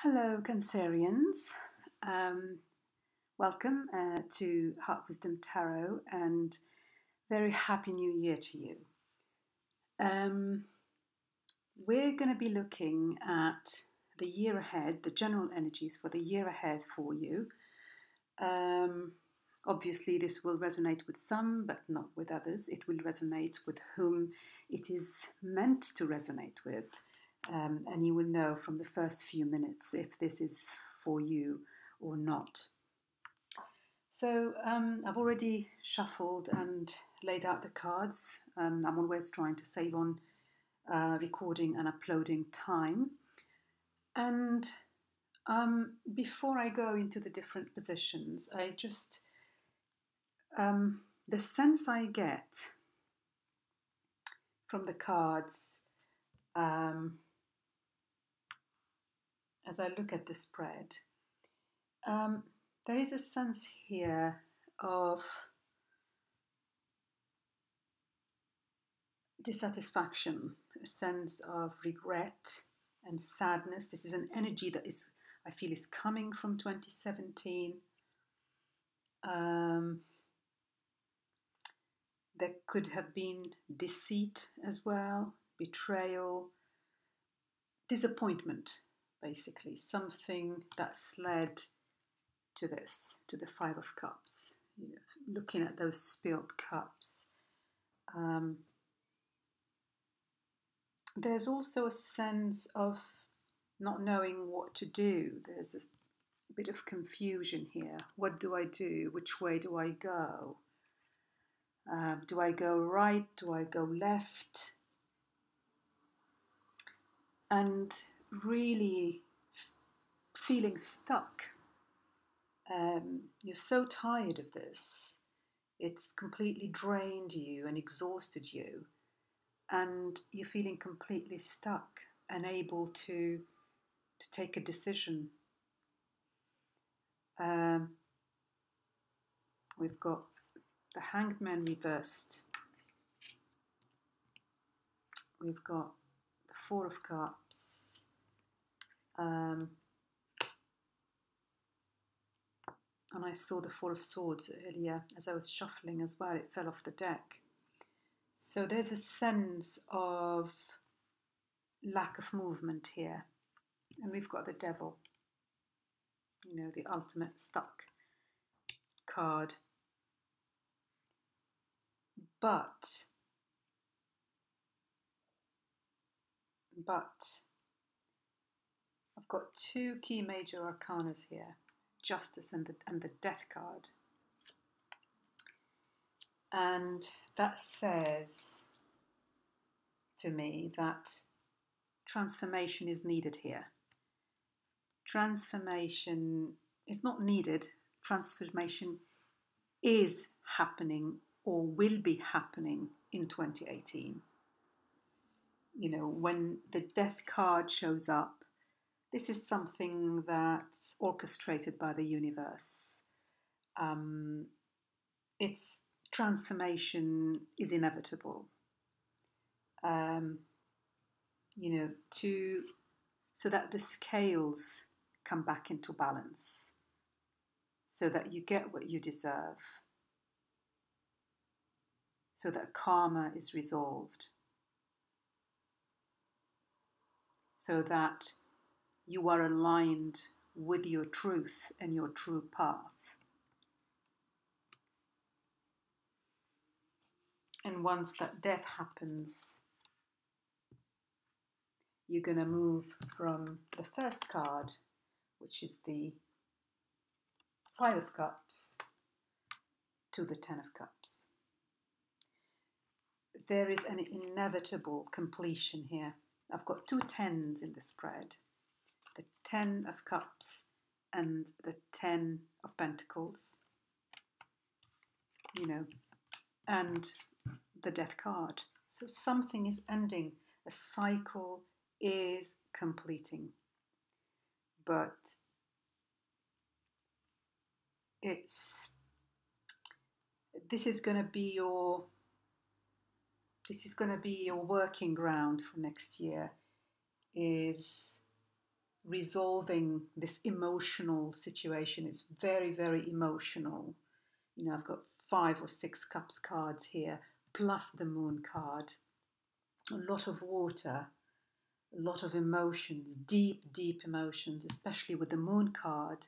Hello, Cancerians. Welcome to Heart Wisdom Tarot and very happy new year to you. We're going to be looking at the year ahead, the general energies for the year ahead for you. Obviously, this will resonate with some, but not with others. It will resonate with whom it is meant to resonate with. And you will know from the first few minutes if this is for you or not. So I've already shuffled and laid out the cards. I'm always trying to save on recording and uploading time. And before I go into the different positions, I just, the sense I get from the cards as I look at the spread, there is a sense here of dissatisfaction, a sense of regret and sadness. This is an energy that I feel is coming from 2017. There could have been deceit as well, betrayal, disappointment, basically, something that's led to this, to the Five of Cups, looking at those spilled cups. There's also a sense of not knowing what to do. There's a bit of confusion here. What do I do? Which way do I go? Do I go right? Do I go left? And really feeling stuck. You're so tired of this. It's completely drained you and exhausted you. And you're feeling completely stuck, unable to take a decision. We've got the Hanged Man reversed. We've got the Four of Cups. And I saw the Four of Swords earlier as I was shuffling as well. It fell off the deck. So there's a sense of lack of movement here. And we've got the Devil, the ultimate stuck card. But I've got two key major arcanas here, Justice and the Death card. And that says to me that transformation is needed here. Transformation is not needed. Transformation is happening or will be happening in 2018. When the Death card shows up, this is something that's orchestrated by the universe. Its transformation is inevitable. So that the scales come back into balance, so that you get what you deserve, so that karma is resolved, so that you are aligned with your truth and your true path. And once that death happens, you're going to move from the first card, which is the Five of Cups, to the Ten of Cups. There is an inevitable completion here. I've got two tens in the spread, the Ten of Cups and the Ten of Pentacles, and the Death card. So something is ending, a cycle is completing, but this is going to be your working ground for next year, is resolving this emotional situation. It's very, very emotional. You know, I've got 5 or 6 cups cards here, plus the moon card. A lot of water, a lot of emotions, deep, deep emotions, especially with the moon card.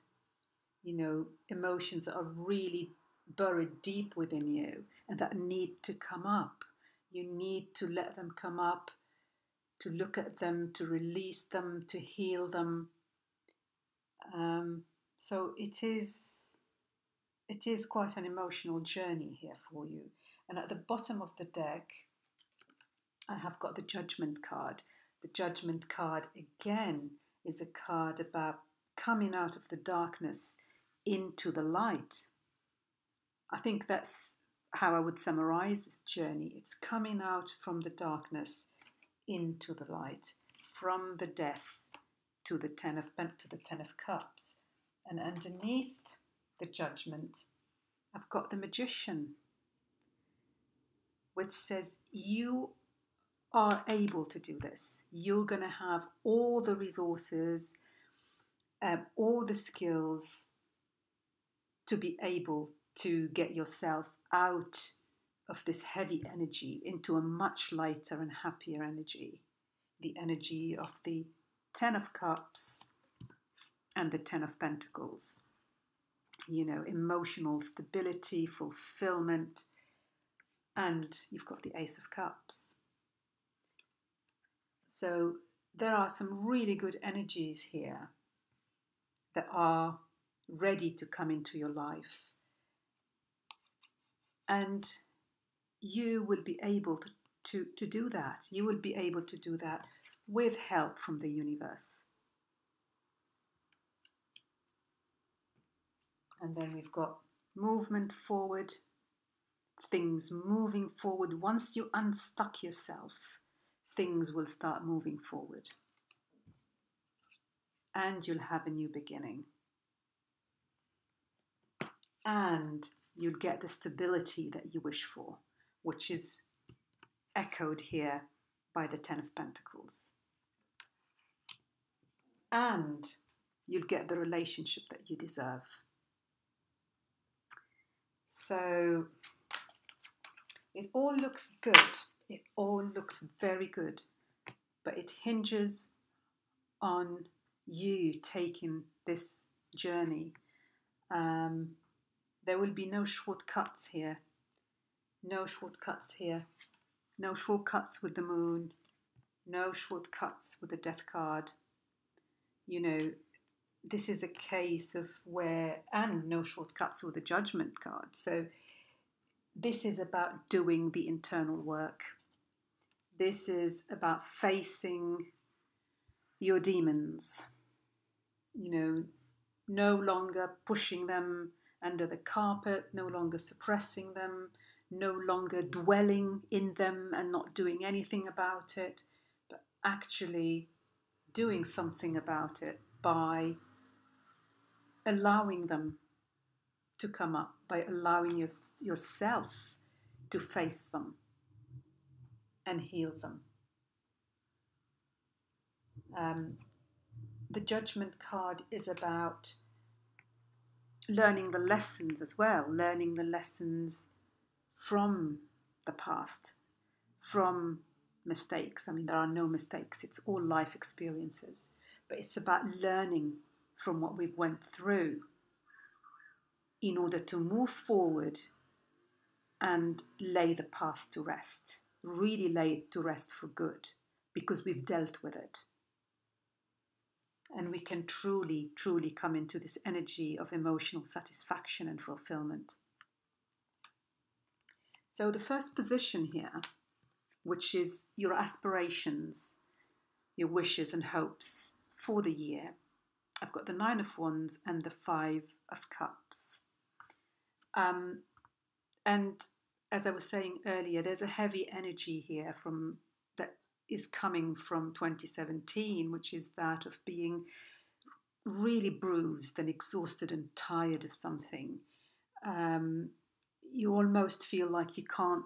You know, emotions that are really buried deep within you and that need to come up. You need to let them come up, to look at them, to release them, to heal them. So it is quite an emotional journey here for you. And at the bottom of the deck, I have got the Judgment card. The Judgment card, again, is a card about coming out of the darkness into the light. I think that's how I would summarize this journey. It's coming out from the darkness into the light, from the death to the Ten of Cups. And underneath the Judgment, I've got the Magician, which says you are able to do this. You're going to have all the resources, all the skills to be able to get yourself out of this heavy energy into a much lighter and happier energy. The energy of the Ten of Cups and the Ten of Pentacles. You know, emotional stability, fulfillment, and you've got the Ace of Cups. So there are some really good energies here that are ready to come into your life. And you will be able to do that. You will be able to do that with help from the universe. And then we've got movement forward, things moving forward. Once you unstuck yourself, things will start moving forward. And you'll have a new beginning. And you'll get the stability that you wish for, which is echoed here by the Ten of Pentacles. And you'll get the relationship that you deserve. So it all looks good. It all looks very good. But it hinges on you taking this journey. There will be no shortcuts here. No shortcuts here. No shortcuts with the moon. No shortcuts with the death card. You know, this is a case of where, and no shortcuts with the Judgment card. So this is about doing the internal work. This is about facing your demons. You know, no longer pushing them under the carpet, no longer suppressing them, no longer dwelling in them and not doing anything about it, but actually doing something about it by allowing them to come up, by allowing yourself to face them and heal them. The Judgment card is about learning the lessons as well, learning the lessons from the past, from mistakes. I mean, there are no mistakes, it's all life experiences, but it's about learning from what we've went through in order to move forward and lay the past to rest, really lay it to rest for good, because we've dealt with it. And we can truly, truly come into this energy of emotional satisfaction and fulfillment. So the first position here, which is your aspirations, your wishes and hopes for the year, I've got the Nine of Wands and the Five of Cups. And as I was saying earlier, there's a heavy energy here that is coming from 2017, which is that of being really bruised and exhausted and tired of something. You almost feel like you can't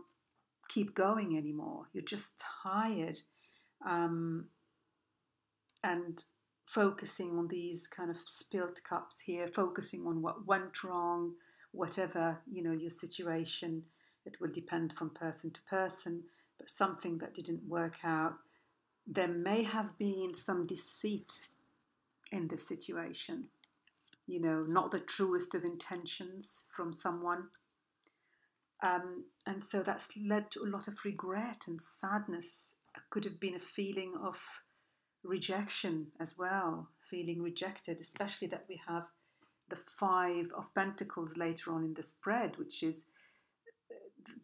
keep going anymore. You're just tired. And focusing on these kind of spilt cups here, focusing on what went wrong, whatever, your situation. It will depend from person to person, but something that didn't work out. There may have been some deceit in this situation, not the truest of intentions from someone. And so that's led to a lot of regret and sadness. It could have been a feeling of rejection as well, feeling rejected, especially that we have the Five of Pentacles later on in the spread, which is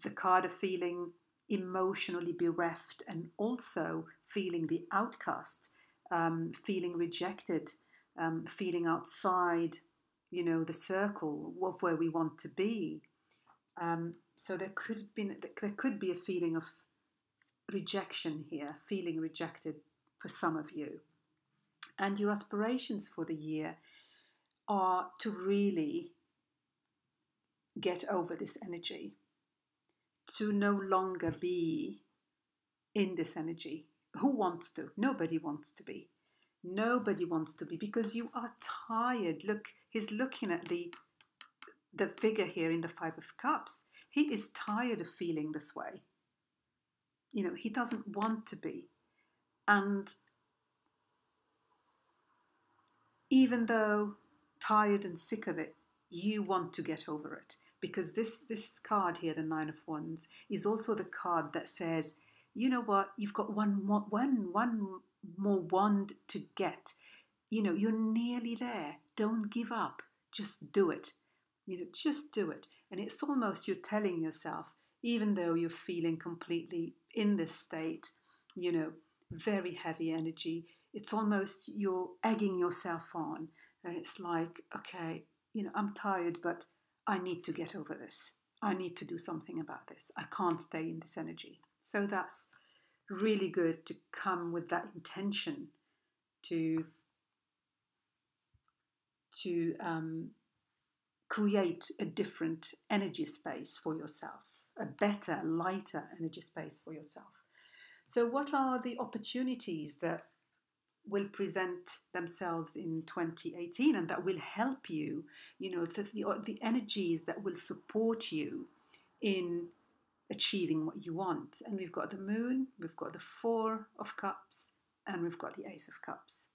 the card of feeling emotionally bereft and also feeling the outcast, feeling rejected, feeling outside, the circle of where we want to be. So there could be a feeling of rejection here, feeling rejected for some of you. And your aspirations for the year are to really get over this energy, to no longer be in this energy. Who wants to? Nobody wants to be. Nobody wants to be, because you are tired. Look, he's looking at the figure here in the Five of Cups. He is tired of feeling this way. He doesn't want to be. And even though tired and sick of it, you want to get over it. Because this card here, the Nine of Wands, is also the card that says, you know what, you've got one more wand to get. You're nearly there. Don't give up. Just do it. Just do it. And it's almost you're telling yourself, even though you're feeling completely in this state, very heavy energy, it's almost you're egging yourself on. And it's like, okay, I'm tired, but I need to get over this. I need to do something about this. I can't stay in this energy. So that's really good to come with that intention to create a different energy space for yourself, a better, lighter energy space for yourself. So what are the opportunities that will present themselves in 2018 and that will help you, the energies that will support you in achieving what you want? And we've got the Moon, we've got the Four of Cups, and we've got the Ace of Cups.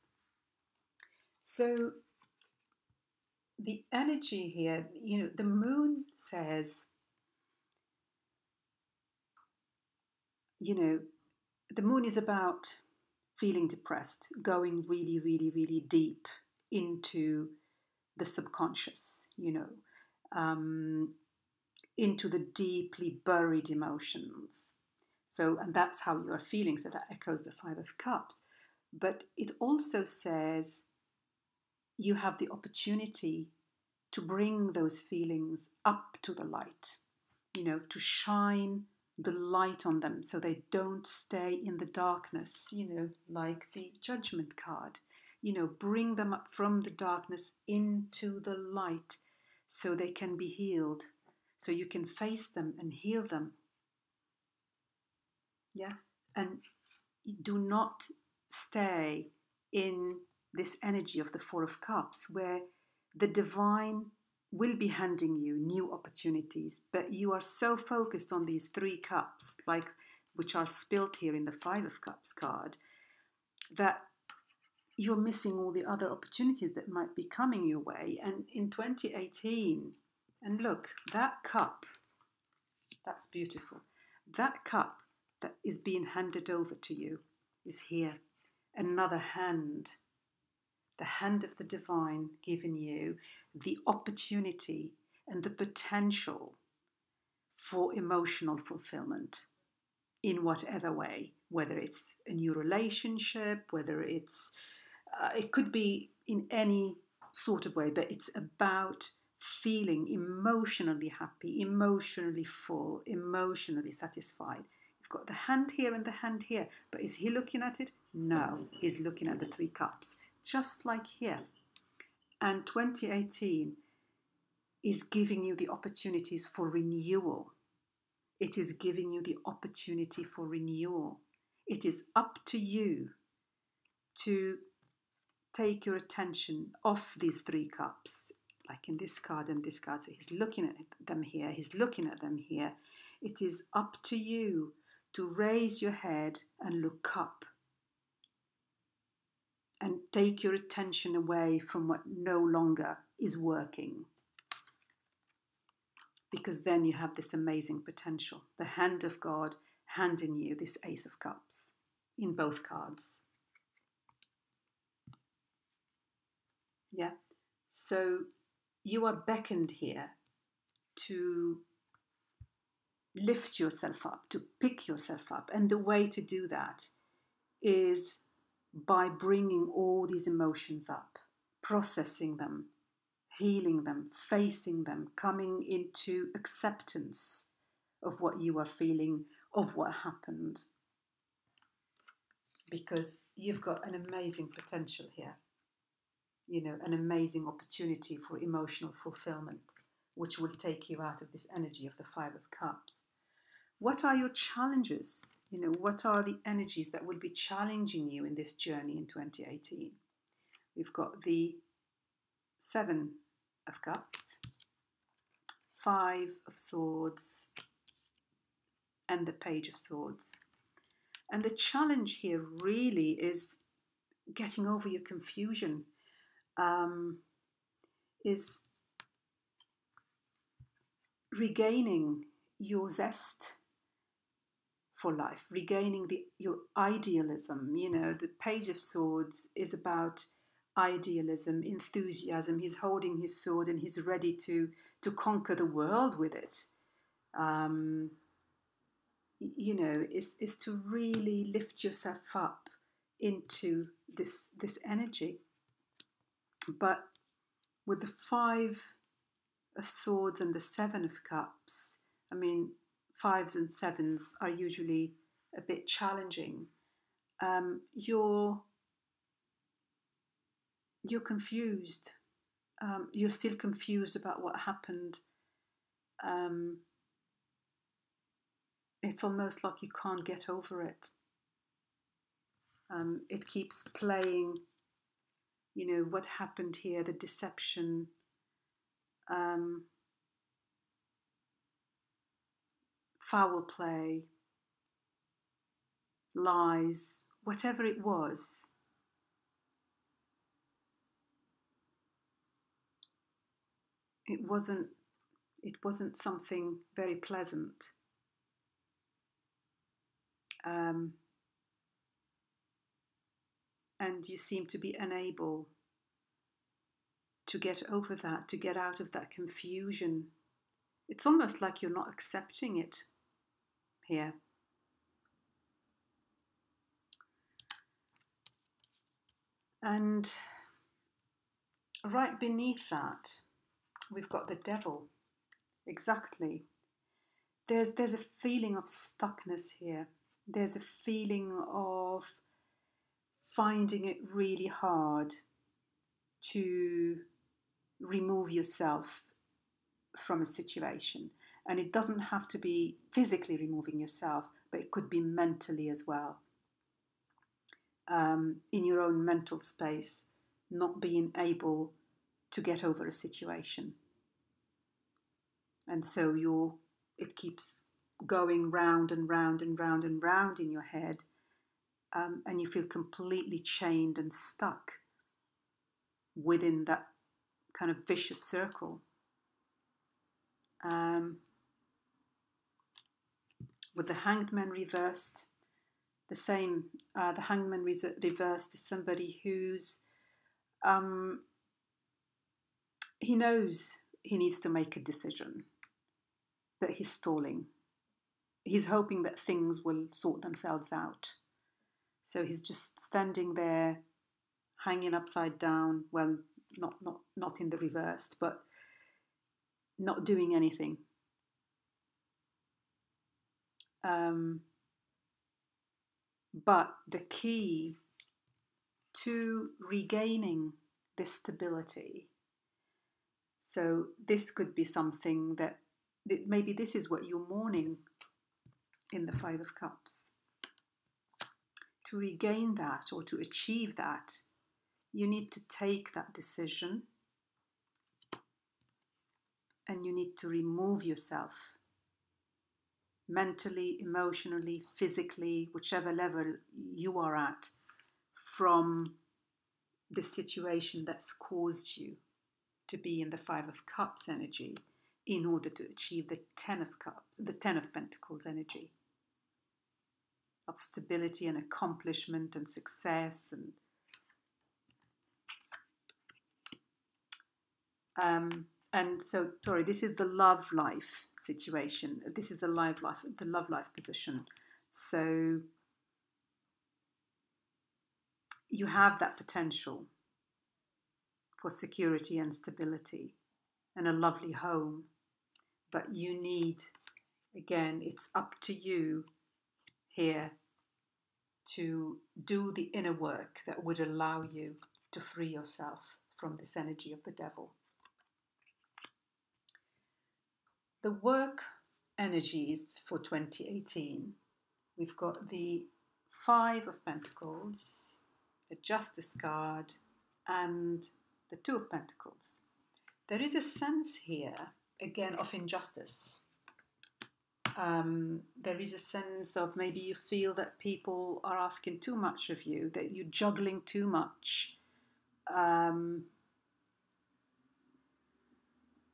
So the energy here, the Moon says, the Moon is about feeling depressed, going really, really, really deep into the subconscious, into the deeply buried emotions. So, and that's how you are feeling. So that echoes the Five of Cups. But it also says you have the opportunity to bring those feelings up to the light, to shine the light on them so they don't stay in the darkness, like the Judgment card. Bring them up from the darkness into the light so they can be healed, so you can face them and heal them. Yeah, and do not stay in this energy of the Four of Cups where the divine will be handing you new opportunities, but you are so focused on these three cups, which are spilt here in the Five of Cups card, that you're missing all the other opportunities that might be coming your way. And in 2018, and look, that cup, that's beautiful. That cup that is being handed over to you is here. Another hand, the hand of the divine giving you the opportunity and the potential for emotional fulfillment in whatever way, whether it's a new relationship, whether it's, it could be in any sort of way, but it's about feeling emotionally happy, emotionally full, emotionally satisfied. You've got the hand here and the hand here, but is he looking at it? No, he's looking at the three cups, just like here. And 2018 is giving you the opportunities for renewal. It is giving you the opportunity for renewal. It is up to you to take your attention off these 3 cups, like in this card and this card. So he's looking at them here, he's looking at them here. It is up to you to raise your head and look up and take your attention away from what no longer is working. Because then you have this amazing potential. The hand of God handing you this Ace of Cups in both cards. Yeah. So you are beckoned here to lift yourself up, to pick yourself up. And the way to do that is by bringing all these emotions up, processing them, healing them, facing them, coming into acceptance of what you are feeling, of what happened. Because you've got an amazing potential here. You know, an amazing opportunity for emotional fulfillment, which will take you out of this energy of the 5 of Cups. What are your challenges? You know, what are the energies that will be challenging you in this journey in 2018? We've got the 7 of Cups, 5 of Swords, and the Page of Swords. And the challenge here really is getting over your confusion, is regaining your zest for life, regaining your idealism. You know, the Page of Swords is about idealism, enthusiasm. He's holding his sword and he's ready to conquer the world with it. You know, is to really lift yourself up into this energy. But with the 5 of Swords and the 7 of Cups, I mean, 5s and 7s are usually a bit challenging. You're confused. You're still confused about what happened. It's almost like you can't get over it. It keeps playing, you know, what happened here, the deception, foul play, lies, whatever it was. It wasn't something very pleasant. And you seem to be unable to get over that, to get out of that confusion. It's almost like you're not accepting it here. And right beneath that, we've got the Devil. Exactly. There's a feeling of stuckness here. There's a feeling of finding it really hard to remove yourself from a situation. And it doesn't have to be physically removing yourself, but it could be mentally as well. In your own mental space, not being able to get over a situation. And so it keeps going round and round and round and round in your head, and you feel completely chained and stuck within that kind of vicious circle. With the Hanged Man reversed, the same. The Hanged Man reversed is somebody who's he knows he needs to make a decision, but he's stalling. He's hoping that things will sort themselves out. So he's just standing there, hanging upside down. Well, not in the reversed, but not doing anything. But the key to regaining this stability, so this could be something that maybe this is what you're mourning in the 5 of Cups. To regain that or to achieve that, You need to take that decision, and you need to remove yourself mentally, emotionally, physically, whichever level you are at, from the situation that's caused you to be in the Five of Cups energy in order to achieve the Ten of Cups, the Ten of Pentacles energy of stability and accomplishment and success. And so, sorry, this is the love life situation. This is the love life position. So you have that potential for security and stability and a lovely home. But you need, again, it's up to you here to do the inner work that would allow you to free yourself from this energy of the devil. The work energies for 2018, we've got the Five of Pentacles, the Justice card, and the Two of Pentacles. There is a sense here, again, of injustice. There is a sense of maybe you feel that people are asking too much of you, that you're juggling too much,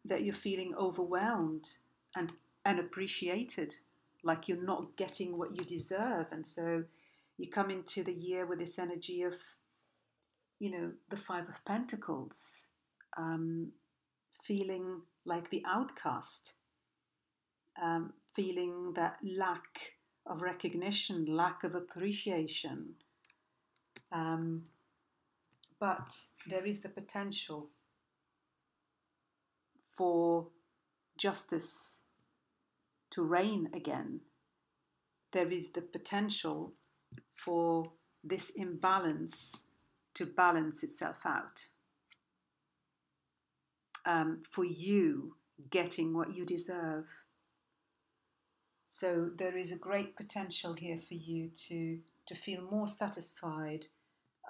that you're feeling overwhelmed and unappreciated, like you're not getting what you deserve. And so you come into the year with this energy of, the Five of Pentacles, feeling like the outcast, feeling that lack of recognition, lack of appreciation. But there is the potential for justice to reign again. There is the potential for this imbalance to balance itself out. For you getting what you deserve. So there is a great potential here for you to feel more satisfied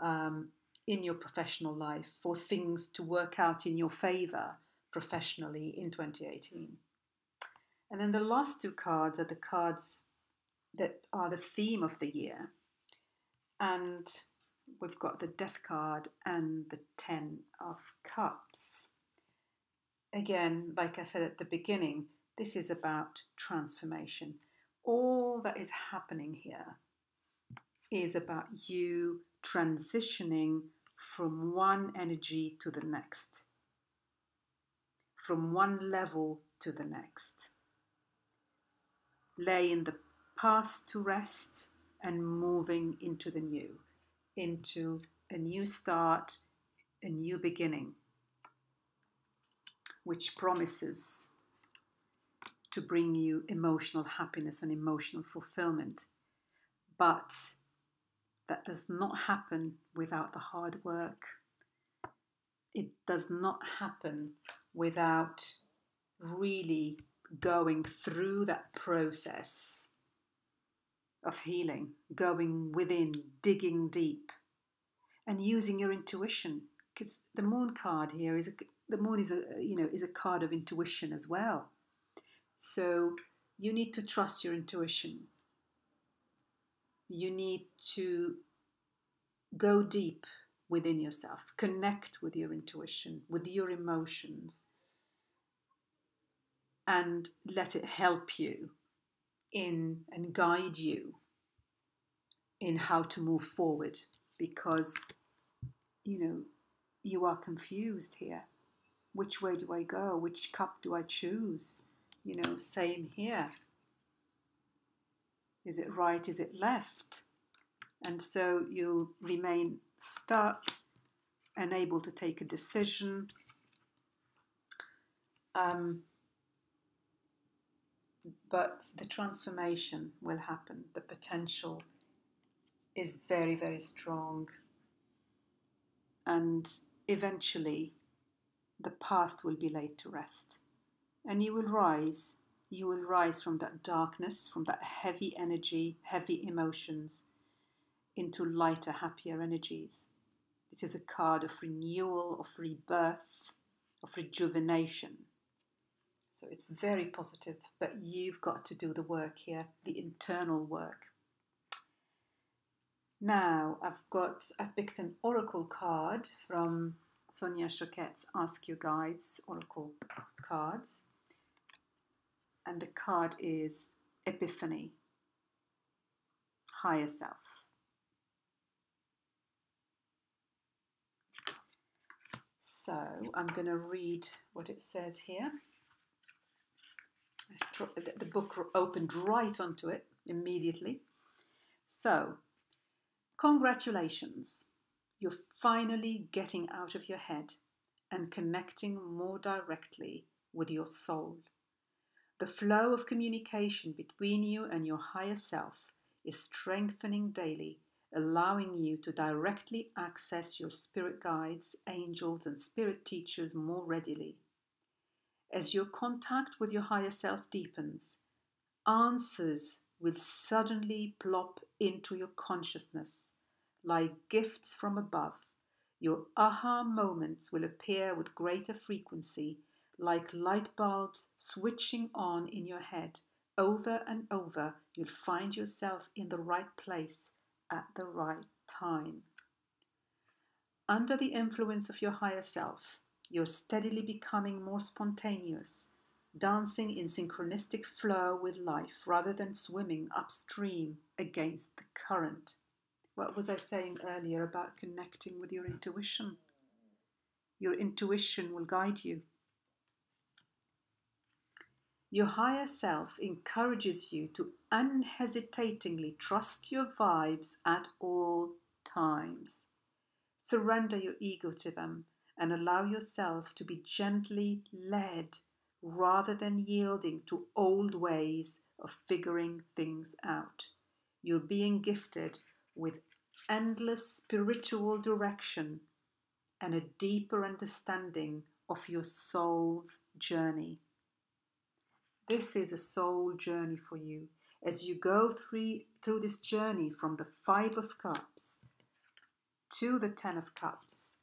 in your professional life, for things to work out in your favour professionally in 2018. And then the last two cards are the cards that are the theme of the year. And we've got the Death card and the Ten of Cups. Again, like I said at the beginning, this is about transformation. All that is happening here is about you transitioning from one energy to the next, from one level to the next, laying the past to rest and moving into the new, into a new start, a new beginning, which promises to bring you emotional happiness and emotional fulfillment. But that does not happen without the hard work. It does not happen without really going through that process of healing, going within, digging deep, and using your intuition. Because the Moon card here is a card of intuition as well. So you need to trust your intuition. You need to go deep within yourself, connect with your intuition, with your emotions, and let it help you in and guide you in how to move forward, because you are confused here. Which way do I go? Which cup do I choose? Same here. Is it right? Is it left? And so you remain stuck, unable to take a decision. But the transformation will happen. The potential is very, very strong. And eventually, the past will be laid to rest. And you will rise. You will rise from that darkness, from that heavy energy, heavy emotions, into lighter, happier energies. It is a card of renewal, of rebirth, of rejuvenation. So it's very positive, but you've got to do the work here, the internal work. Now I've picked an oracle card from Sonia Choquette's Ask Your Guides oracle cards. And the card is Epiphany, Higher Self. So I'm going to read what it says here. The book opened right onto it immediately. So, congratulations. You're finally getting out of your head and connecting more directly with your soul. The flow of communication between you and your higher self is strengthening daily, allowing you to directly access your spirit guides, angels, and spirit teachers more readily. As your contact with your higher self deepens, answers will suddenly plop into your consciousness like gifts from above. Your aha moments will appear with greater frequency, like light bulbs switching on in your head. Over and over, you'll find yourself in the right place at the right time. Under the influence of your higher self, you're steadily becoming more spontaneous, dancing in synchronistic flow with life rather than swimming upstream against the current. What was I saying earlier about connecting with your intuition? Your intuition will guide you. Your higher self encourages you to unhesitatingly trust your vibes at all times. Surrender your ego to them and allow yourself to be gently led rather than yielding to old ways of figuring things out. You're being gifted with endless spiritual direction and a deeper understanding of your soul's journey. This is a soul journey for you as you go through this journey from the 5 of Cups to the 10 of Cups,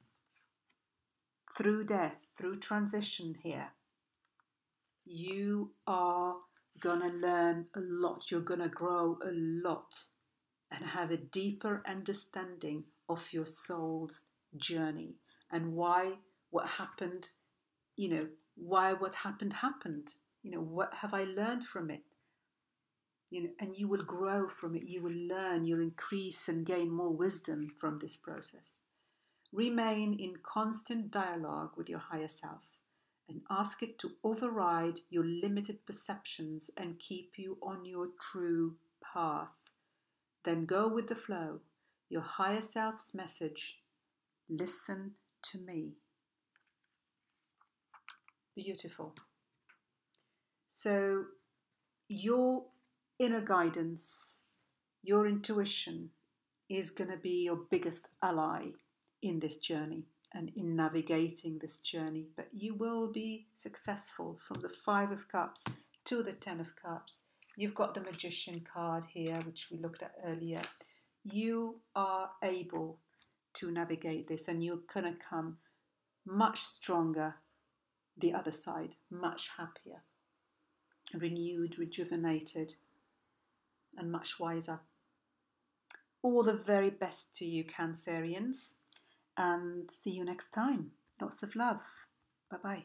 through death, through transition here. You are going to learn a lot. You're going to grow a lot and have a deeper understanding of your soul's journey and why what happened, why what happened. What have I learned from it? And you will grow from it. You will learn, you'll increase and gain more wisdom from this process. Remain in constant dialogue with your higher self and ask it to override your limited perceptions and keep you on your true path. Then go with the flow. Your higher self's message, listen to me. Beautiful. So your inner guidance, your intuition is going to be your biggest ally in this journey and in navigating this journey. But you will be successful from the 5 of Cups to the 10 of Cups. You've got the Magician card here, which we looked at earlier. You are able to navigate this and you're going to come much stronger the other side, much happier, renewed, rejuvenated, and much wiser. All the very best to you, Cancerians, and see you next time. Lots of love. Bye-bye.